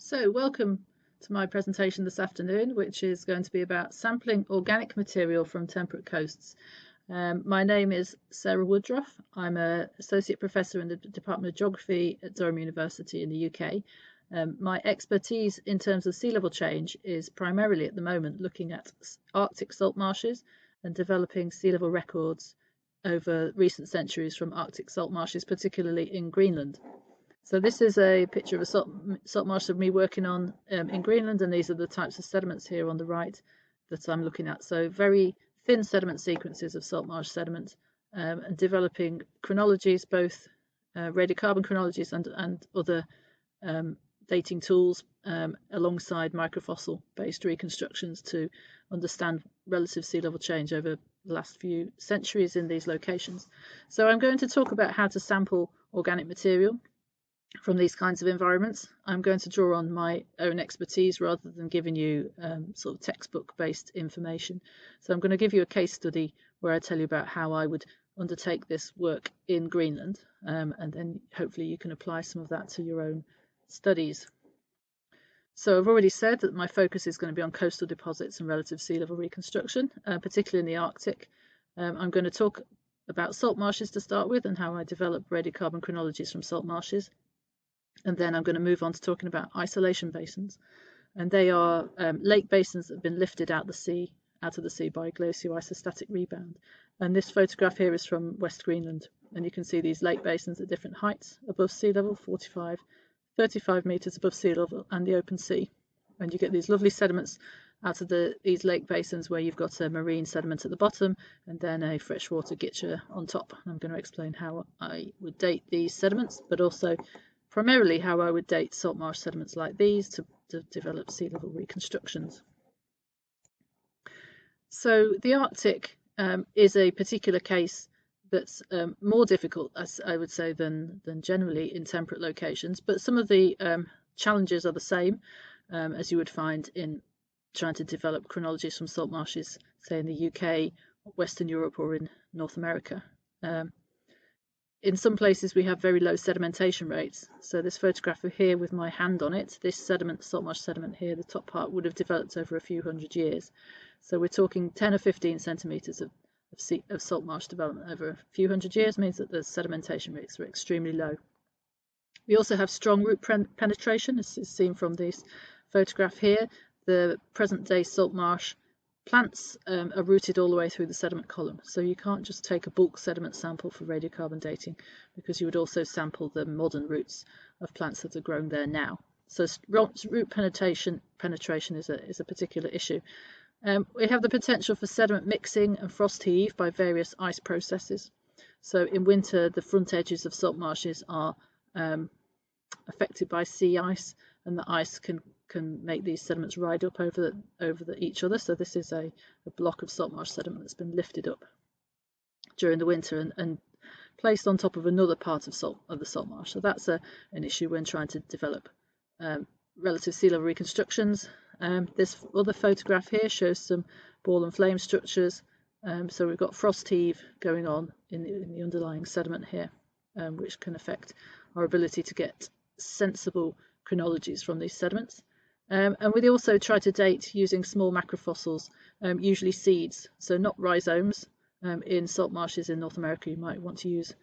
So welcome to my presentation this afternoon, which is going to be about sampling organic material from temperate coasts. My name is Sarah Woodroffe. I'm an Associate Professor in the Department of Geography at Durham University in the UK. My expertise in terms of sea level change is primarily at the moment looking at Arctic salt marshes and developing sea level records over recent centuries from Arctic salt marshes, particularly in Greenland. So this is a picture of a salt marsh of me working on in Greenland, and these are the types of sediments here on the right that I'm looking at. So very thin sediment sequences of salt marsh sediment, and developing chronologies, both radiocarbon chronologies and other dating tools alongside microfossil-based reconstructions to understand relative sea level change over the last few centuries in these locations. So I'm going to talk about how to sample organic material from these kinds of environments. I'm going to draw on my own expertise rather than giving you sort of textbook-based information. So I'm going to give you a case study where I tell you about how I would undertake this work in Greenland, and then hopefully you can apply some of that to your own studies. So I've already said that my focus is going to be on coastal deposits and relative sea level reconstruction, particularly in the Arctic. I'm going to talk about salt marshes to start with and how I develop radiocarbon chronologies from salt marshes. And then I'm going to move on to talking about isolation basins. And they are lake basins that have been lifted out of the sea by glacial-isostatic rebound. And this photograph here is from West Greenland. And you can see these lake basins at different heights above sea level, 35 meters above sea level, and the open sea. And you get these lovely sediments out of these lake basins where you've got a marine sediment at the bottom and then a freshwater gitcher on top. I'm going to explain how I would date these sediments, but also primarily how I would date salt marsh sediments like these to develop sea level reconstructions. So the Arctic is a particular case that's more difficult, as I would say, than generally in temperate locations, but some of the challenges are the same as you would find in trying to develop chronologies from salt marshes, say in the UK, Western Europe, or in North America. In some places we have very low sedimentation rates. So this photograph here with my hand on it, this sediment, salt marsh sediment here, the top part would have developed over a few hundred years. So we're talking 10 or 15 centimetres of salt marsh development over a few hundred years means that the sedimentation rates are extremely low. We also have strong root penetration, as is seen from this photograph here. The present day salt marsh plants are rooted all the way through the sediment column, so you can't just take a bulk sediment sample for radiocarbon dating, because you would also sample the modern roots of plants that are grown there now. So root penetration is a particular issue. We have the potential for sediment mixing and frost heave by various ice processes. So in winter, the front edges of salt marshes are affected by sea ice, and the ice can make these sediments ride up over each other. So this is a block of salt marsh sediment that's been lifted up during the winter and placed on top of another part of the salt marsh. So that's an issue when trying to develop relative sea level reconstructions. This other photograph here shows some ball and flame structures. So we've got frost heave going on in the underlying sediment here, which can affect our ability to get sensible chronologies from these sediments. And we also try to date using small macrofossils, usually seeds, so not rhizomes. In salt marshes in North America, you might want to use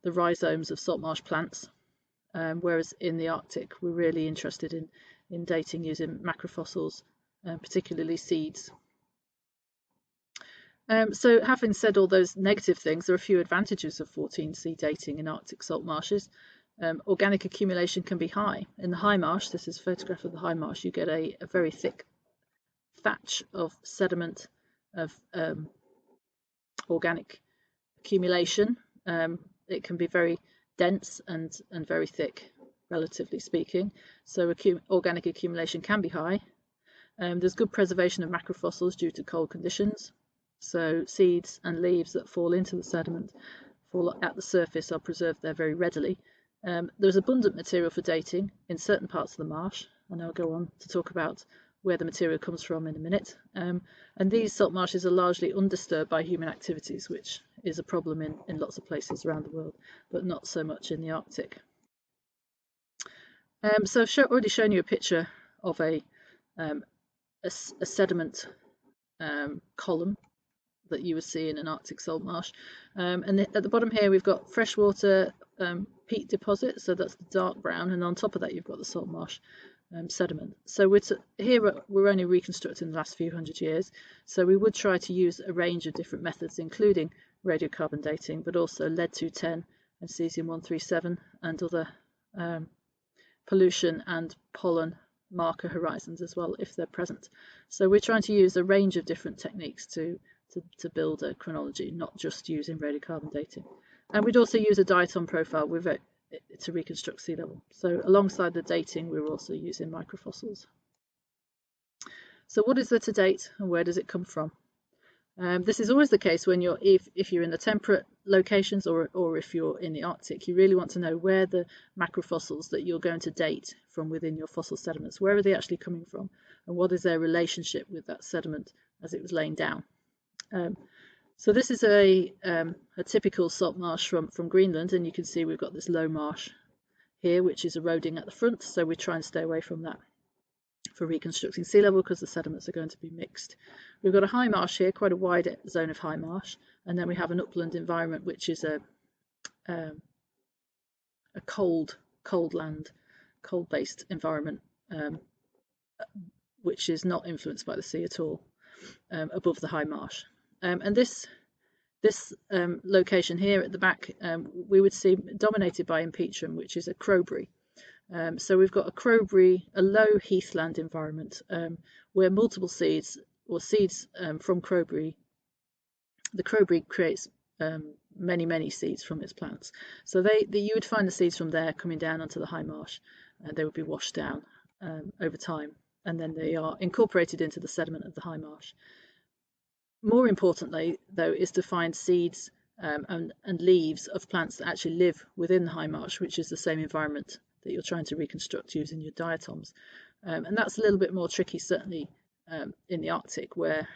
the rhizomes of salt marsh plants, whereas in the Arctic, we're really interested in dating using macrofossils, particularly seeds. So having said all those negative things, there are a few advantages of 14C dating in Arctic salt marshes. Organic accumulation can be high. In the high marsh, this is a photograph of the high marsh, you get a very thick thatch of sediment of organic accumulation. It can be very dense and very thick, relatively speaking. So organic accumulation can be high. There's good preservation of macrofossils due to cold conditions. So seeds and leaves that fall into the sediment, fall at the surface, are preserved there very readily. There's abundant material for dating in certain parts of the marsh, and I'll go on to talk about where the material comes from in a minute. And these salt marshes are largely undisturbed by human activities, which is a problem in lots of places around the world, but not so much in the Arctic. So I've already shown you a picture of a sediment column that you would see in an Arctic salt marsh. And at the bottom here we've got freshwater peat deposit, so that's the dark brown, and on top of that you've got the salt marsh sediment. So we're only reconstructing the last few hundred years, so we would try to use a range of different methods, including radiocarbon dating, but also lead-210 and cesium-137 and other pollution and pollen marker horizons as well, if they're present. So we're trying to use a range of different techniques to build a chronology, not just using radiocarbon dating. And we'd also use a diatom profile with it to reconstruct sea level. So alongside the dating, we're also using microfossils. So what is there to date, and where does it come from? This is always the case when if you're in the temperate locations or if you're in the Arctic. You really want to know where the macrofossils that you're going to date from within your fossil sediments, where are they actually coming from, and what is their relationship with that sediment as it was laying down. So this is a typical salt marsh from Greenland, and you can see we've got this low marsh here which is eroding at the front, so we try and stay away from that for reconstructing sea level because the sediments are going to be mixed. We've got a high marsh here, quite a wide zone of high marsh, and then we have an upland environment which is a cold land, cold-based environment, which is not influenced by the sea at all, above the high marsh. And this location here at the back, we would see dominated by impeachment, which is a crowberry. So we've got a low heathland environment where multiple seeds from crowberry. The crowberry creates many seeds from its plants. So you would find the seeds from there coming down onto the high marsh, and they would be washed down over time, and then they are incorporated into the sediment of the high marsh. More importantly, though, is to find seeds and leaves of plants that actually live within the high marsh, which is the same environment that you're trying to reconstruct using your diatoms. And that's a little bit more tricky, certainly in the Arctic, where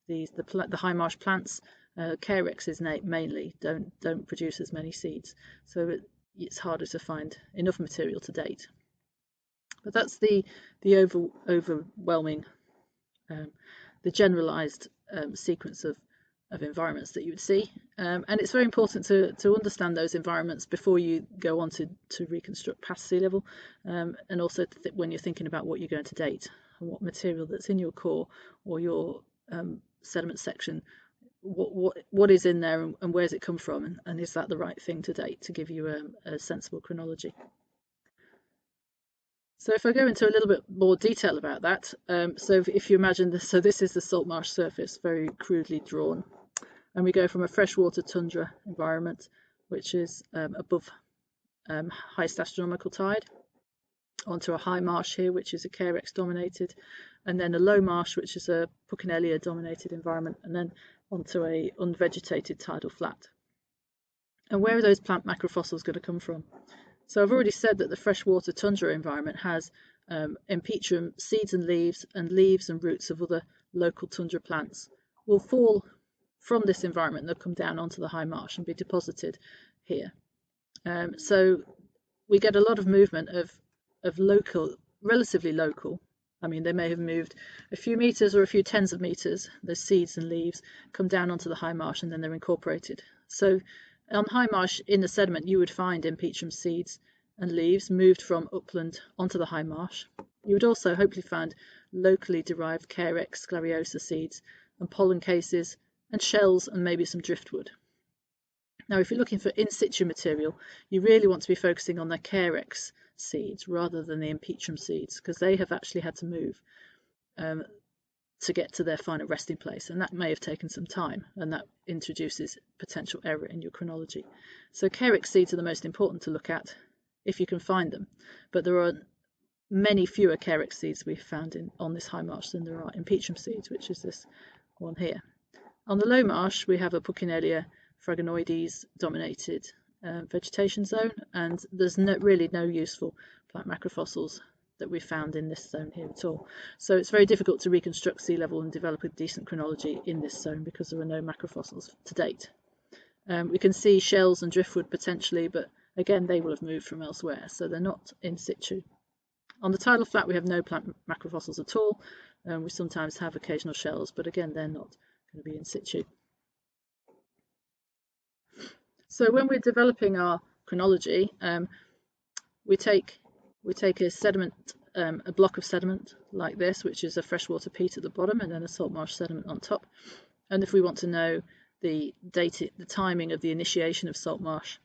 the high marsh plants, Carexes mainly, don't produce as many seeds, so it's harder to find enough material to date. But that's the overwhelming, the generalized sequence of environments that you would see, and it's very important to understand those environments before you go on to reconstruct past sea level, and also when you're thinking about what you're going to date and what material that's in your core or your sediment section, what is in there and where's it come from, and is that the right thing to date to give you a sensible chronology. So if I go into a little bit more detail about that, so if you imagine this, so this is the salt marsh surface, very crudely drawn, and we go from a freshwater tundra environment, which is above highest astronomical tide, onto a high marsh here, which is a Carex dominated, and then a low marsh, which is a Puccinelia dominated environment, and then onto a unvegetated tidal flat. And where are those plant macrofossils going to come from? So I've already said that the freshwater tundra environment has impeachment seeds and leaves and roots of other local tundra plants will fall from this environment. They'll come down onto the high marsh and be deposited here. So we get a lot of movement of local, relatively local. I mean, they may have moved a few meters or a few tens of meters. The seeds and leaves come down onto the high marsh and then they're incorporated. So on high marsh in the sediment, you would find impeachment seeds and leaves moved from upland onto the high marsh. You would also hopefully find locally derived Carex sclariosa seeds and pollen cases and shells and maybe some driftwood. Now, if you're looking for in situ material, you really want to be focusing on the Carex seeds rather than the impeachment seeds, because they have actually had to move to get to their final resting place, and that may have taken some time, and that introduces potential error in your chronology. So Carex seeds are the most important to look at if you can find them, but there are many fewer Carex seeds we've found on this high marsh than there are impeachment seeds, which is this one here. On the low marsh we have a Puccinelia fragonoides dominated vegetation zone, and there's really no useful plant macrofossils that we've found in this zone here at all. So it's very difficult to reconstruct sea level and develop a decent chronology in this zone because there are no macrofossils to date. We can see shells and driftwood potentially, but again they will have moved from elsewhere, so they're not in situ. On the tidal flat we have no plant macrofossils at all. We sometimes have occasional shells, but again they're not going to be in situ. So when we're developing our chronology, we take a sediment, a block of sediment like this, which is a freshwater peat at the bottom and then a salt marsh sediment on top. And if we want to know the timing of the initiation of salt marsh,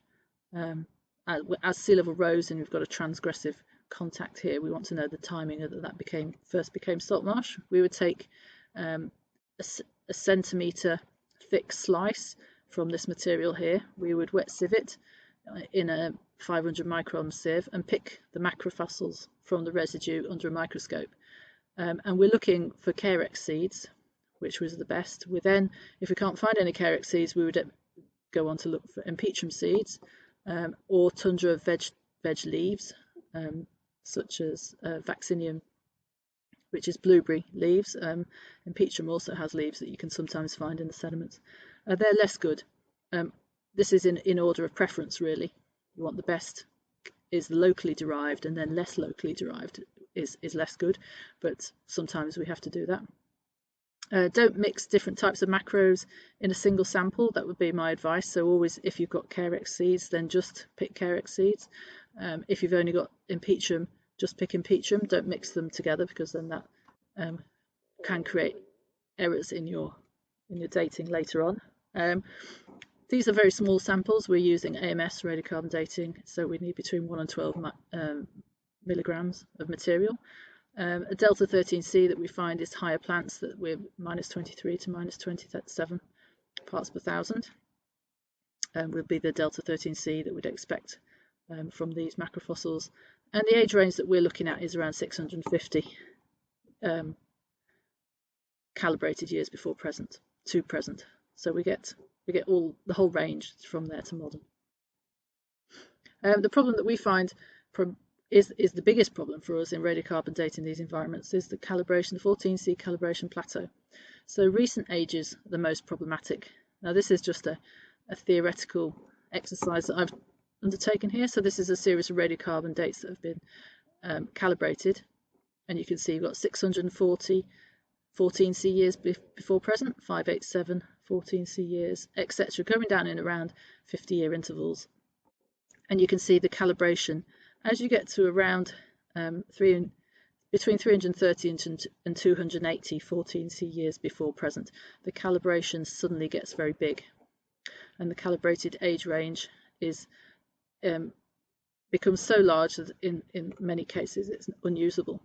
as sea level rose and we've got a transgressive contact here, we want to know the timing of that first became salt marsh. We would take a centimetre thick slice from this material here. We would wet sieve it in a 500 micron sieve and pick the macrofossils from the residue under a microscope. And we're looking for Carex seeds, which was the best. We then, if we can't find any Carex seeds, we would go on to look for Empetrum seeds or tundra veg leaves, such as Vaccinium, which is blueberry leaves. Empetrum also has leaves that you can sometimes find in the sediments. They're less good. This is in order of preference, really. You want the best is locally derived, and then less locally derived is less good, but sometimes we have to do that. Don't mix different types of macros in a single sample. That would be my advice. So always, if you've got Carex seeds, then just pick Carex seeds. If you've only got Empetrum, just pick Empetrum. Don't mix them together, because then that can create errors in your dating later on. These are very small samples. We're using AMS radiocarbon dating, so we need between 1 and 12 milligrams of material. A delta 13C that we find is higher plants, that we're -23 to -27 parts per thousand, will be the delta 13C that we'd expect from these macrofossils. And the age range that we're looking at is around 650 calibrated years before present to present. So we get the whole range from there to modern. The problem that we find is the biggest problem for us in radiocarbon dating these environments is the calibration, the 14C calibration plateau. So recent ages are the most problematic. Now this is just a theoretical exercise that I've undertaken here. So this is a series of radiocarbon dates that have been calibrated, and you can see you've got 640 14C years before present, 587 14C years, etc., going down in around 50-year intervals. And you can see the calibration as you get to around between 330 and 280 14C years before present. The calibration suddenly gets very big, and the calibrated age range is becomes so large that in many cases it's unusable.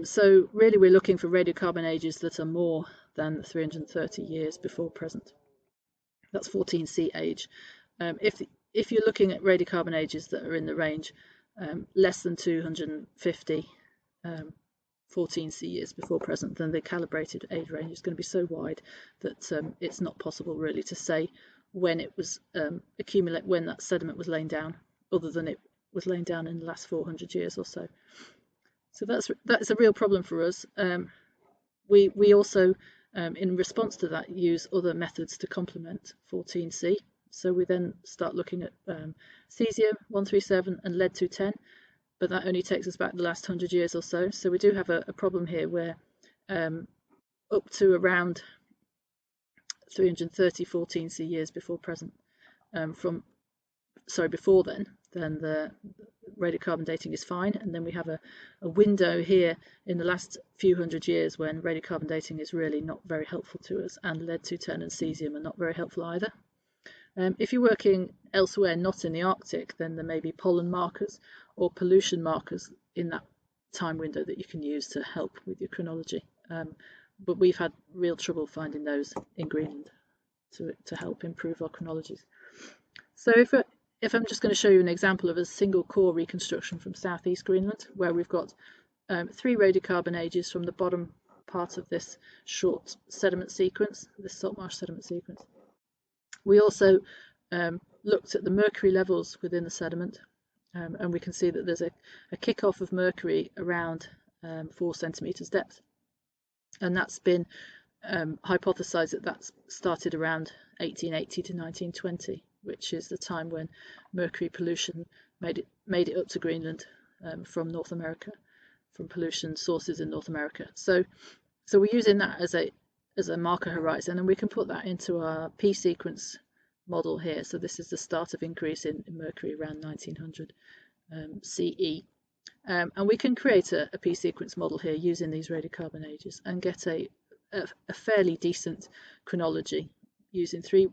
So really we're looking for radiocarbon ages that are more than 330 years before present. That's 14C age. If you're looking at radiocarbon ages that are in the range less than 250 14C years before present, then the calibrated age range is going to be so wide that it's not possible really to say when it was when that sediment was laying down, other than it was laying down in the last 400 years or so. So that's a real problem for us. We also, in response to that, use other methods to complement 14C. So we then start looking at cesium 137 and lead 210, but that only takes us back the last 100 years or so. So we do have a problem here where up to around 330 14C years before present, before then the radiocarbon dating is fine, and then we have a window here in the last few hundred years when radiocarbon dating is really not very helpful to us, and lead 210 and cesium are not very helpful either. If you're working elsewhere, not in the Arctic, then there may be pollen markers or pollution markers in that time window that you can use to help with your chronology. But we've had real trouble finding those in Greenland to help improve our chronologies. So if I'm just going to show you an example of a single core reconstruction from southeast Greenland, where we've got 3 radiocarbon ages from the bottom part of this short sediment sequence, this salt marsh sediment sequence. We also looked at the mercury levels within the sediment, and we can see that there's a kick-off of mercury around 4 centimetres depth, and that's been hypothesized that that's started around 1880 to 1920, which is the time when mercury pollution made it up to Greenland from North America, from pollution sources in North America. So we're using that as a marker horizon, and we can put that into our P sequence model here. So this is the start of increase in mercury around 1900 CE. And we can create a P sequence model here using these radiocarbon ages and get a fairly decent chronology using three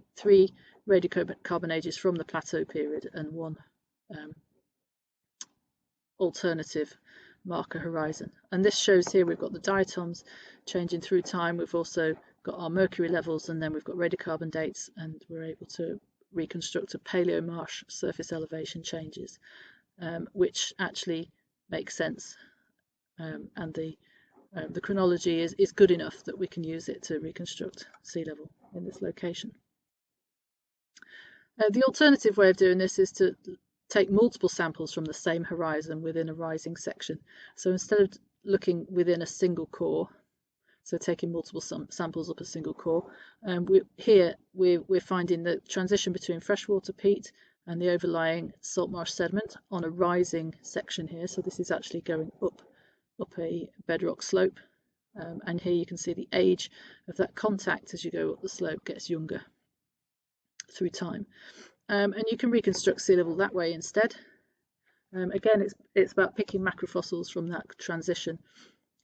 radiocarbon ages from the plateau period and one alternative marker horizon. And this shows here we've got the diatoms changing through time. We've also got our mercury levels, and then we've got radiocarbon dates, and we're able to reconstruct a paleomarsh surface elevation changes, which actually makes sense, and the chronology is good enough that we can use it to reconstruct sea level in this location. The alternative way of doing this is to take multiple samples from the same horizon within a rising section. So instead of looking within a single core, so taking multiple samples up a single core, we're finding the transition between freshwater peat and the overlying salt marsh sediment on a rising section here. So this is actually going up a bedrock slope, and here you can see the age of that contact as you go up the slope gets younger through time. And you can reconstruct sea level that way instead. Again, it's about picking macrofossils from that transition,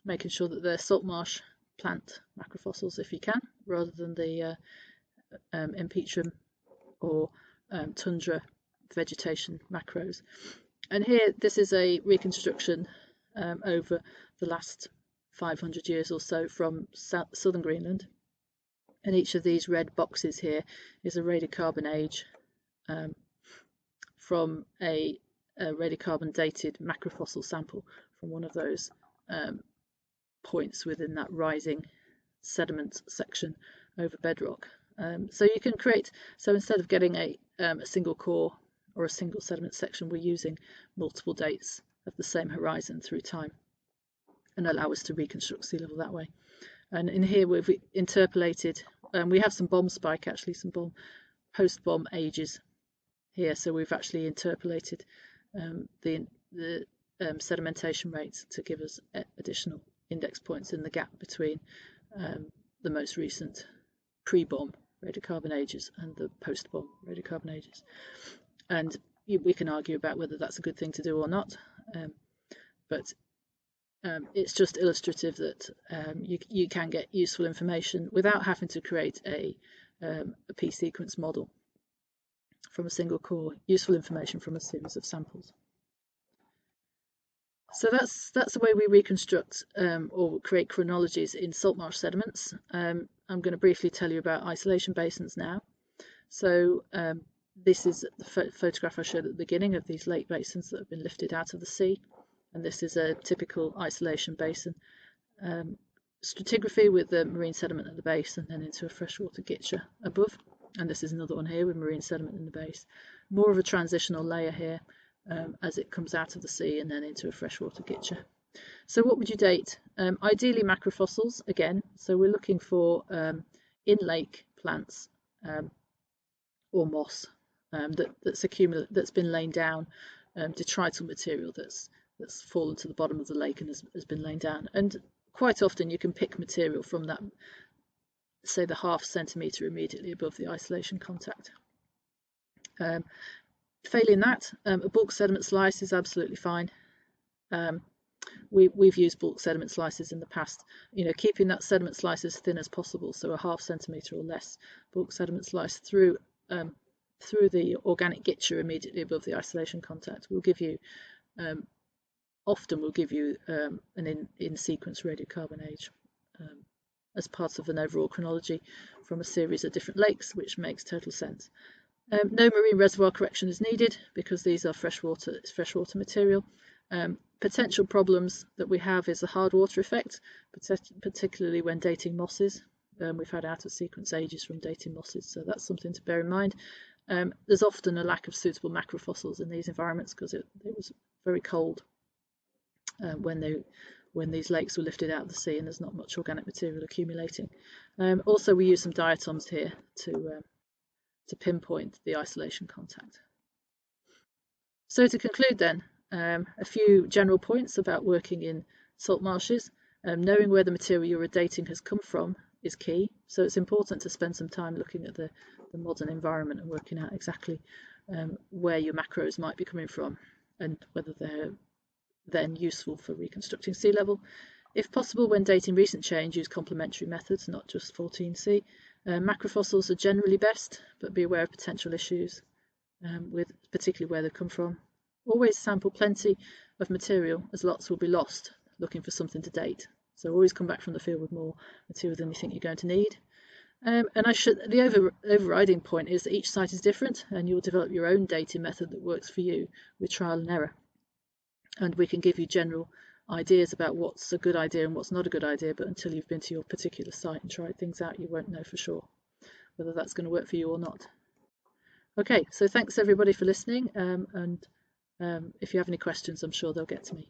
making sure that they're salt marsh plant macrofossils if you can, rather than the Empetrum or tundra vegetation macros. And here, this is a reconstruction over the last 500 years or so from southern Greenland. And each of these red boxes here is a radiocarbon age from a radiocarbon dated macrofossil sample from one of those points within that rising sediment section over bedrock. So you can create, so instead of getting a single core or a single sediment section, we're using multiple dates of the same horizon through time and allow us to reconstruct sea level that way. And in here we've interpolated, we have some bomb spike, actually some post-bomb ages here, so we've actually interpolated the sedimentation rates to give us additional index points in the gap between the most recent pre-bomb radiocarbon ages and the post-bomb radiocarbon ages. And we can argue about whether that's a good thing to do or not, but it's just illustrative that you can get useful information without having to create a P sequence model from a single core, useful information from a series of samples. So that's the way we reconstruct or create chronologies in salt marsh sediments. I'm going to briefly tell you about isolation basins now. So this is the photograph I showed at the beginning of these lake basins that have been lifted out of the sea, and this is a typical isolation basin. Stratigraphy with the marine sediment at the base and then into a freshwater gitcher above. And this is another one here with marine sediment in the base. More of a transitional layer here as it comes out of the sea and then into a freshwater gitcher. So what would you date? Ideally macrofossils again. So we're looking for in-lake plants or moss that's been lain down, detrital material that's fallen to the bottom of the lake and has been lain down. And quite often you can pick material from that, say the ½ centimetre immediately above the isolation contact. Failing that, a bulk sediment slice is absolutely fine. We've used bulk sediment slices in the past, keeping that sediment slice as thin as possible, so a ½ centimetre or less bulk sediment slice through the organic gitcher immediately above the isolation contact will give you, often will give you an in-sequence radiocarbon age as part of an overall chronology from a series of different lakes, which makes total sense. No marine reservoir correction is needed because these are freshwater material. Potential problems that we have is a hard water effect, particularly when dating mosses. We've had out of sequence ages from dating mosses, so that's something to bear in mind. There's often a lack of suitable macrofossils in these environments because it was very cold when these lakes were lifted out of the sea and there's not much organic material accumulating. Also, we use some diatoms here to pinpoint the isolation contact. So to conclude then, A few general points about working in salt marshes. Knowing where the material you're dating has come from is key, so it's important to spend some time looking at the modern environment and working out exactly where your macros might be coming from and whether they're then useful for reconstructing sea level. If possible, when dating recent change, use complementary methods, not just 14C. Macrofossils are generally best, but be aware of potential issues with particularly where they come from. Always sample plenty of material, as lots will be lost looking for something to date. So always come back from the field with more material than you think you're going to need. And the overriding point is that each site is different, and you'll develop your own dating method that works for you with trial and error. And we can give you general ideas about what's a good idea and what's not a good idea, but until you've been to your particular site and tried things out, you won't know for sure whether that's going to work for you or not. Okay, so thanks everybody for listening, and if you have any questions, I'm sure they'll get to me.